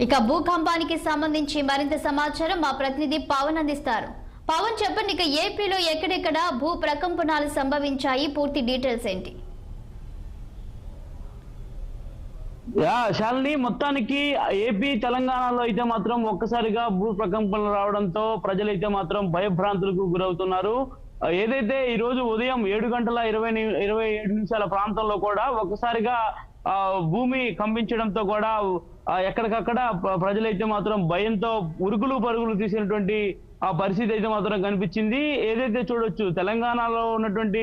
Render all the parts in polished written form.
ఇక భూకంపానికి సంబంధించి మరింత సమాచారం మా ప్రతినిధి పవన్ అందిస్తారు. పవన్ చెప్పండి, ఇక ఏపీలో ఎక్కడెక్కడ భూ ప్రకంపనాలు సంభవించాయి, పూర్తి డీటెయిల్స్ ఏంటి? శాలిని, మొత్తానికి ఏపీ తెలంగాణలో అయితే మాత్రం ఒక్కసారిగా భూ ప్రకంపనలు రావడంతో ప్రజలైతే మాత్రం భయభ్రాంతులకు గురవుతున్నారు. ఏదైతే ఈ రోజు ఉదయం 7:27 ప్రాంతంలో కూడా ఒక్కసారిగా భూమి కంపించడంతో కూడా ఎక్కడికక్కడ ప్రజలైతే మాత్రం భయంతో ఉరుకులు పరుగులు తీసినటువంటి ఆ పరిస్థితి అయితే మాత్రం కనిపించింది. ఏదైతే చూడొచ్చు, తెలంగాణలో ఉన్నటువంటి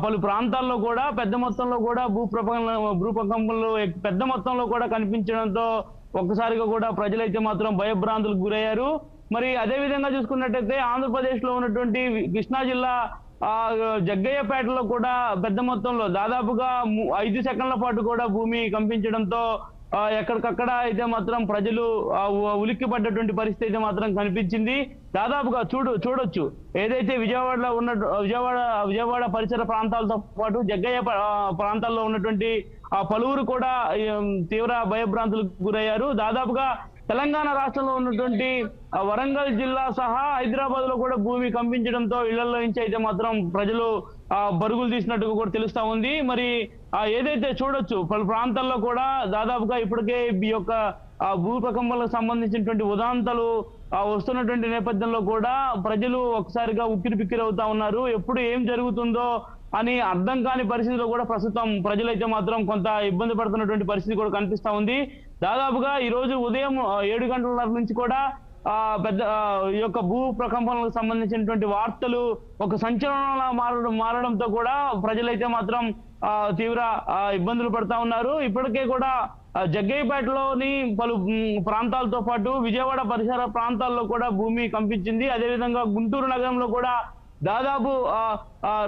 పలు ప్రాంతాల్లో కూడా పెద్ద మొత్తంలో కూడా భూకంపనలు పెద్ద మొత్తంలో కూడా కనిపించడంతో ఒక్కసారిగా కూడా ప్రజలైతే మాత్రం భయభ్రాంతులకు గురయ్యారు. మరి అదే విధంగా చూసుకున్నట్టయితే ఆంధ్రప్రదేశ్ లో ఉన్నటువంటి కృష్ణా జిల్లా జగ్గయ్యపేటలో కూడా పెద్ద మొత్తంలో దాదాపుగా 5 సెకండ్ల పాటు కూడా భూమి కంపించడంతో ఎక్కడికక్కడ అయితే మాత్రం ప్రజలు ఉలిక్కి పడ్డటువంటి పరిస్థితి అయితే మాత్రం కనిపించింది. దాదాపుగా చూడొచ్చు, ఏదైతే విజయవాడ పరిసర ప్రాంతాలతో పాటు జగ్గయ్య ప్రాంతాల్లో ఉన్నటువంటి పలువురు కూడా తీవ్ర భయభ్రాంతులకు గురయ్యారు. దాదాపుగా తెలంగాణ రాష్ట్రంలో ఉన్నటువంటి వరంగల్ జిల్లా సహా హైదరాబాద్ లో కూడా భూమి కంపించడంతో ఇళ్లలో నుంచి అయితే మాత్రం ప్రజలు బరుగులు తీసినట్టుగా కూడా తెలుస్తా ఉంది. మరి ఏదైతే చూడొచ్చు, పలు ప్రాంతాల్లో కూడా దాదాపుగా ఇప్పటికే ఈ యొక్క భూ ప్రకంపనలకు సంబంధించినటువంటి ఉదాంతాలు వస్తున్నటువంటి నేపథ్యంలో కూడా ప్రజలు ఒకసారిగా ఉక్కిరి అవుతా ఉన్నారు. ఎప్పుడు ఏం జరుగుతుందో అని అర్థం కాని పరిస్థితిలో కూడా ప్రస్తుతం ప్రజలైతే మాత్రం కొంత ఇబ్బంది పడుతున్నటువంటి పరిస్థితి కూడా కనిపిస్తా ఉంది. దాదాపుగా ఈ రోజు ఉదయం 7:30 నుంచి కూడా పెద్ద ఈ యొక్క భూ ప్రకంపనలకు సంబంధించినటువంటి వార్తలు ఒక సంచలనంగా మారడంతో కూడా ప్రజలైతే మాత్రం తీవ్ర ఇబ్బందులు పడతా ఉన్నారు. ఇప్పటికే కూడా జగ్గయ్యపేటలోని పలు ప్రాంతాలతో పాటు విజయవాడ పరిసర ప్రాంతాల్లో కూడా భూమి కంపించింది. అదేవిధంగా గుంటూరు నగరంలో కూడా దాదాపు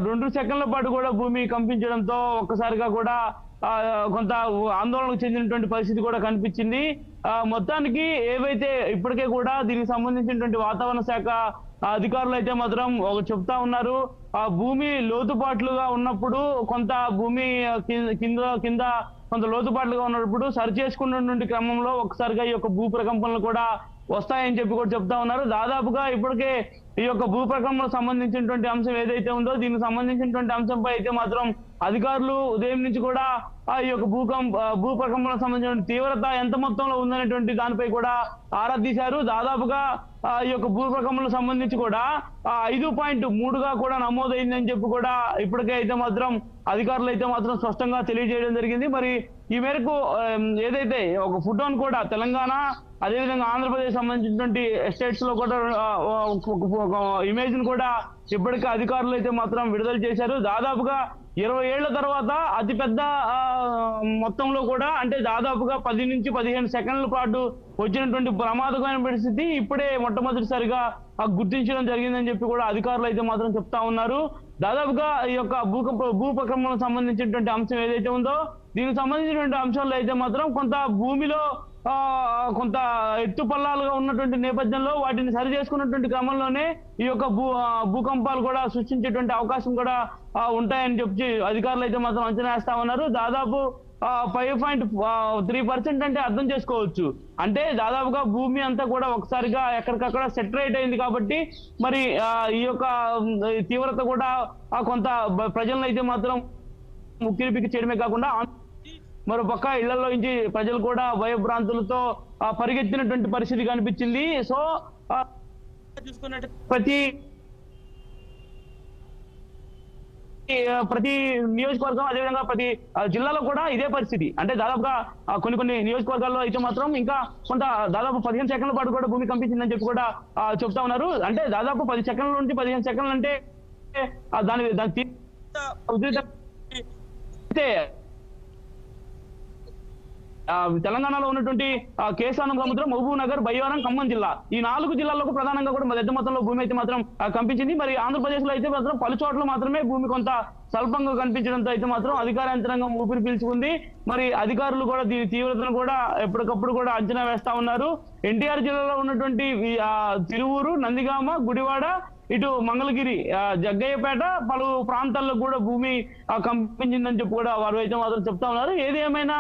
2 సెకండ్ల పాటు కూడా భూమి కంపించడంతో ఒక్కసారిగా కూడా కొంత ఆందోళనకు చెందినటువంటి పరిస్థితి కూడా కనిపించింది. మొత్తానికి ఏవైతే ఇప్పటికే కూడా దీనికి సంబంధించినటువంటి వాతావరణ శాఖ అధికారులు అయితే మాత్రం చెప్తా ఉన్నారు, ఆ భూమి లోతుపాట్లుగా ఉన్నప్పుడు కొంత భూమి కింద కొంత లోతుపాట్లుగా ఉన్నప్పుడు సరి చేసుకున్నటువంటి క్రమంలో ఒక్కసారిగా ఈ యొక్క భూ ప్రకంపనలు కూడా వస్తాయని చెప్పి కూడా చెప్తా ఉన్నారు. దాదాపుగా ఇప్పటికే ఈ యొక్క భూ ప్రకంపనకు సంబంధించినటువంటి అంశం ఏదైతే ఉందో దీనికి సంబంధించినటువంటి అంశంపై అయితే మాత్రం అధికారులు ఉదయం నుంచి కూడా ఈ యొక్క భూ ప్రకంపనకు సంబంధించిన తీవ్రత ఎంత మొత్తంలో ఉందనేటువంటి దానిపై కూడా ఆరా తీశారు. దాదాపుగా ఈ యొక్క భూ ప్రకంపనకు సంబంధించి కూడా 5.3గా కూడా నమోదైందని చెప్పి కూడా ఇప్పటికే అయితే మాత్రం అధికారులు అయితే మాత్రం స్పష్టంగా తెలియజేయడం జరిగింది. మరి ఈ మేరకు ఏదైతే ఒక ఫోటోను కూడా తెలంగాణ అదేవిధంగా ఆంధ్రప్రదేశ్ సంబంధించినటువంటి ఎస్టేట్స్ లో కూడా ఇమేజ్ ను కూడా ఇప్పటికే అధికారులు అయితే మాత్రం విడుదల చేశారు. దాదాపుగా 20 ఏళ్ల తర్వాత అతిపెద్ద మొత్తంలో కూడా, అంటే దాదాపుగా 10 నుంచి 15 సెకండ్ల పాటు వచ్చినటువంటి ప్రమాదకరమైన పరిస్థితి ఇప్పుడే మొట్టమొదటిసారిగా గుర్తించడం జరిగిందని చెప్పి కూడా అధికారులు అయితే మాత్రం చెప్తా ఉన్నారు. దాదాపుగా ఈ యొక్క భూ ప్రకంపనకు సంబంధించినటువంటి అంశం ఏదైతే ఉందో దీనికి సంబంధించినటువంటి అంశాల్లో అయితే మాత్రం కొంత భూమిలో కొంత ఎత్తు పల్లాలుగా ఉన్నటువంటి నేపథ్యంలో వాటిని సరి చేసుకున్నటువంటి క్రమంలోనే ఈ యొక్క భూకంపాలు కూడా సృష్టించేటువంటి అవకాశం కూడా ఉంటాయని చెప్పి అధికారులు అయితే మాత్రం అంచనా వేస్తా ఉన్నారు. దాదాపు 5.3% అంటే అర్థం చేసుకోవచ్చు. అంటే దాదాపుగా భూమి అంతా కూడా ఒకసారిగా ఎక్కడికక్కడ సెటరేట్ అయింది కాబట్టి మరి ఈ యొక్క తీవ్రత కూడా కొంత ప్రజలను అయితే మాత్రం ఉక్కిరిబిక్కి చేయడమే కాకుండా మరో పక్క ఇళ్లలో నుంచి ప్రజలు కూడా భయభ్రాంతులతో పరిగెత్తినటువంటి పరిస్థితి కనిపించింది. సో చూసుకున్నట్టు ప్రతి నియోజకవర్గం అదేవిధంగా ప్రతి జిల్లాలో కూడా ఇదే పరిస్థితి. అంటే దాదాపుగా కొన్ని నియోజకవర్గాల్లో అయితే మాత్రం ఇంకా కొంత దాదాపు 15 సెకండ్ల పాటు కూడా భూమి కంపించిందని చెప్పి కూడా చెప్తా ఉన్నారు. అంటే దాదాపు 10 సెకండ్ల నుంచి 15 సెకండ్లు అంటే దాని తెలంగాణలో ఉన్నటువంటి కేసానం సముద్రం, మహబూబ్ నగర్, బయ్యారం, ఖమ్మం జిల్లా ఈ 4 జిల్లాలకు ప్రధానంగా కూడా పెద్ద మొత్తంలో భూమి అయితే మాత్రం కంపించింది. మరి ఆంధ్రప్రదేశ్ లో అయితే మాత్రం పలు చోట్ల మాత్రమే భూమి కొంత స్వల్పంగా కనిపించడంతో అయితే మాత్రం అధికార యంత్రాంగం ఊపిరి పీల్చుకుంది. మరి అధికారులు కూడా దీని తీవ్రతను కూడా ఎప్పటికప్పుడు కూడా అంచనా వేస్తా ఉన్నారు. ఎన్టీఆర్ జిల్లాలో ఉన్నటువంటి తిరువూరు, నందిగామ, గుడివాడ, ఇటు మంగళగిరి జగ్గయ్యపేట పలు ప్రాంతాల్లో కూడా భూమి కంపించిందని చెప్పి కూడా వారు అయితే మాత్రం చెప్తా ఉన్నారు. ఏది ఏమైనా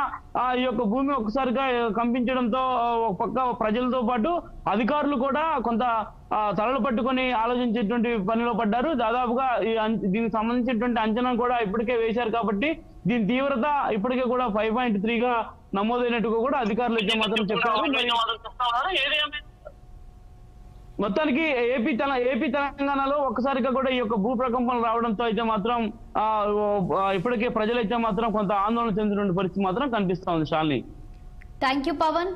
ఈ యొక్క భూమి ఒక్కసారిగా కంపించడంతో ఒక పక్క ప్రజలతో పాటు అధికారులు కూడా కొంత తలలు పట్టుకొని ఆలోచించేటువంటి పనిలో పడ్డారు. దాదాపుగా దీనికి సంబంధించినటువంటి అంచనా కూడా ఇప్పటికే వేశారు కాబట్టి దీని తీవ్రత ఇప్పటికే కూడా 5.3గా నమోదైనట్టుగా కూడా అధికారులు అయితే మాత్రం చెప్పారు. మొత్తానికి ఏపీ తెలంగాణలో ఒక్కసారిగా కూడా ఈ యొక్క భూ ప్రకంపనలు రావడంతో అయితే మాత్రం ఇప్పటికే ప్రజలైతే మాత్రం కొంత ఆందోళన చెందిన పరిస్థితి మాత్రం కనిపిస్తా ఉంది. Shalini, thank you Pawan.